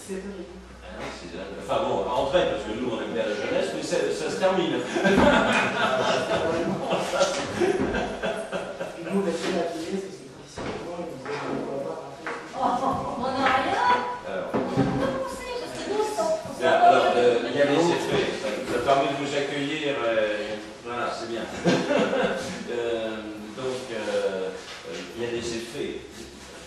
C'est terrible. Enfin bon, en train, parce que nous on aime bien la jeunesse, mais ça se termine. Nous, on a fait la télé, parce que c'est traditionnellement, ils nous disent qu'on va voir un peu. On n'a rien. Alors, On n'a pas pensé, parce que nous, il y a des effets. Ça permet de vous accueillir. Voilà, c'est bien. Donc, il y a des effets.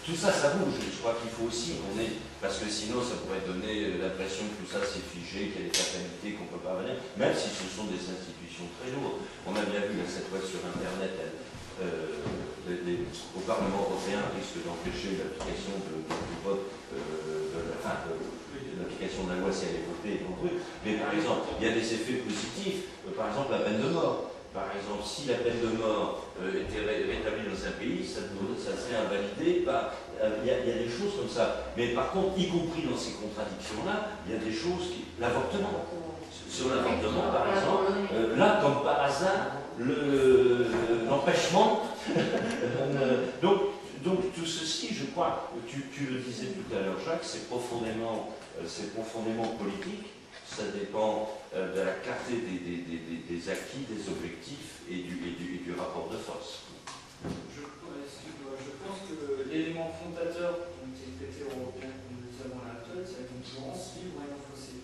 Tout ça, ça bouge. Je crois qu'il faut aussi qu'on ait. Parce que sinon, ça pourrait donner l'impression que tout ça c'est figé, qu'il y a des fatalités qu'on ne peut pas venir, même si ce sont des institutions très lourdes. On a bien vu cette loi sur Internet, au Parlement européen risque d'empêcher l'application du vote, l'application de la loi si elle est votée contre eux. Mais par exemple, il y a des effets positifs, par exemple la peine de mort. Par exemple, si la peine de mort était rétablie dans un pays, ça serait invalidé par... Il y a des choses comme ça. Mais par contre, y compris dans ces contradictions-là, il y a des choses qui... L'avortement. Sur l'avortement, par exemple, là, comme par hasard, l'empêchement... donc, tout ceci, je crois, tu le disais tout à l'heure, Jacques, c'est profondément politique. Ça dépend de la clarté des acquis, des objectifs et du rapport de force. Je pense que l'élément fondateur du traité européen que nous avons à la tête, c'est la concurrence libre et non faussée.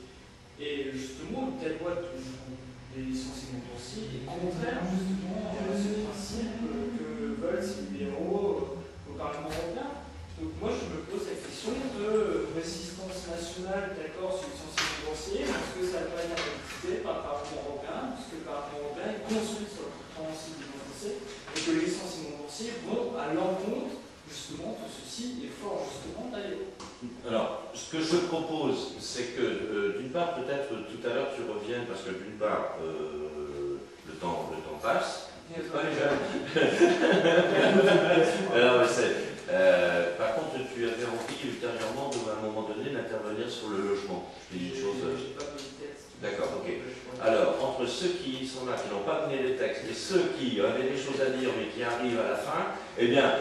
Et justement, une telle loi des licenciements boursiers est contraire justement à ce principe que veulent ces libéraux au Parlement européen. Donc moi je me pose la question de résistance nationale, d'accord, sur les licenciements boursiers, est-ce que ça va être activité par le Parlement européen, puisque le Parlement européen est construit sur la compréhension des licenciés, et que les licenciements boursiers vont à l'encontre justement de ceci, et fort justement d'ailleurs. Alors, ce que je propose, c'est que d'une part, peut-être tout à l'heure tu reviennes, parce que d'une part, le temps passe. Pas les jeunes. Alors, par contre, tu avais envie ultérieurement, à un moment donné, d'intervenir sur le logement. Je dis une chose. D'accord, ok. Alors, entre ceux qui sont là, qui n'ont pas donné les textes, et ceux qui avaient des choses à dire, mais qui arrivent à la fin, eh bien,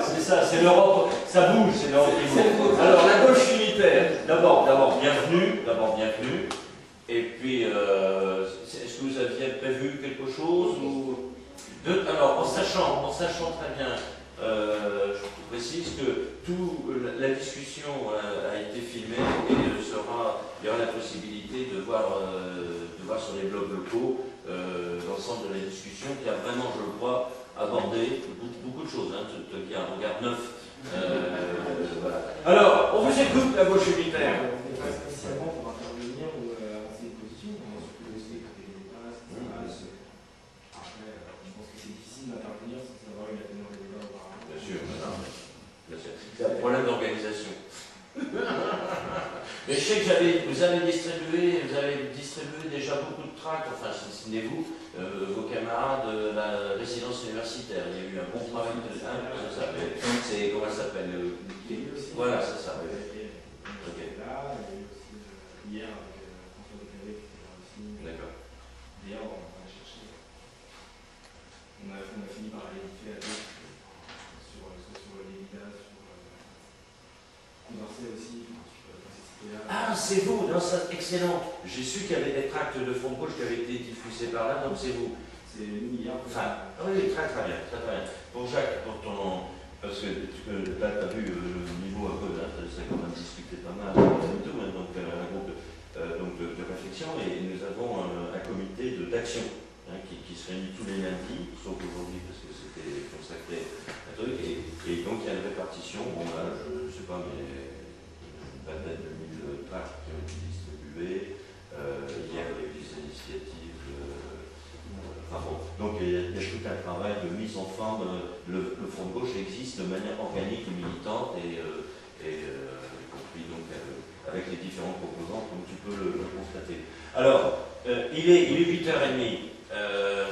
c'est ça, c'est l'Europe, ça bouge, c'est l'Europe qui bouge. Alors, la gauche unitaire, d'abord, bienvenue. Et puis, est-ce que vous aviez prévu quelque chose ou... Alors, en sachant très bien, je précise que la discussion a été filmée et il y aura la possibilité de voir sur les blogs locaux l'ensemble de la discussion qui a vraiment, je le crois, abordé beaucoup de choses, qui a un regard neuf. Voilà. Alors, on vous écoute, la gauche unitaire. Pas spécialement pour intervenir ou avancer une position, surtout le dossier que des débats, etc. Après, je pense que c'est difficile d'intervenir sans avoir eu la teneur des débats auparavant. Bien sûr, c'est un problème d'organisation. Mais je sais que vous avez distribué déjà beaucoup de tracts, enfin, signez-vous, vos camarades de la résidence universitaire. Il y a eu un bon travail de ça. Comment ça s'appelle Voilà, c'est ça. Ok. Là, il y a eu aussi hier avec François Decalé qui était là aussi. D'accord. D'ailleurs, on va chercher. On a fini par aller éditer la liste sur l'Évida, sur Condorcet aussi. Ah, c'est vous, non, ça, excellent. J'ai su qu'il y avait des tracts de fond de gauche qui avaient été diffusés par là, donc c'est vous. C'est nous hier. Enfin, oui, très bien. Pour Jacques, parce que là, tu as vu le niveau un peu, là, ça a quand même discuté pas mal, donc un groupe de réflexion, et nous avons un comité d'action qui se réunit tous les lundis, sauf aujourd'hui parce que c'était consacré à un truc, et donc il y a une répartition, bon là, je ne sais pas, mais peut-être 2000 tracts qui ont été distribués, hier il y a eu des initiatives, enfin bon, donc il y a tout un travail de mise en forme, le Front de gauche existe de manière organique et militante, et y compris donc avec les différents composants, comme tu peux le constater. Alors, il est 8h30.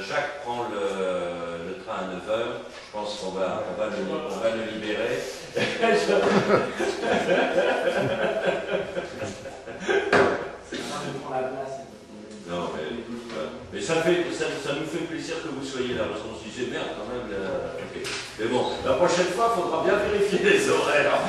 Jacques prend le train à 9h. Je pense qu'on va le libérer. Non, mais ça nous fait plaisir que vous soyez là, parce qu'on se disait merde quand même. Okay. Mais bon, la prochaine fois, il faudra bien vérifier les horaires.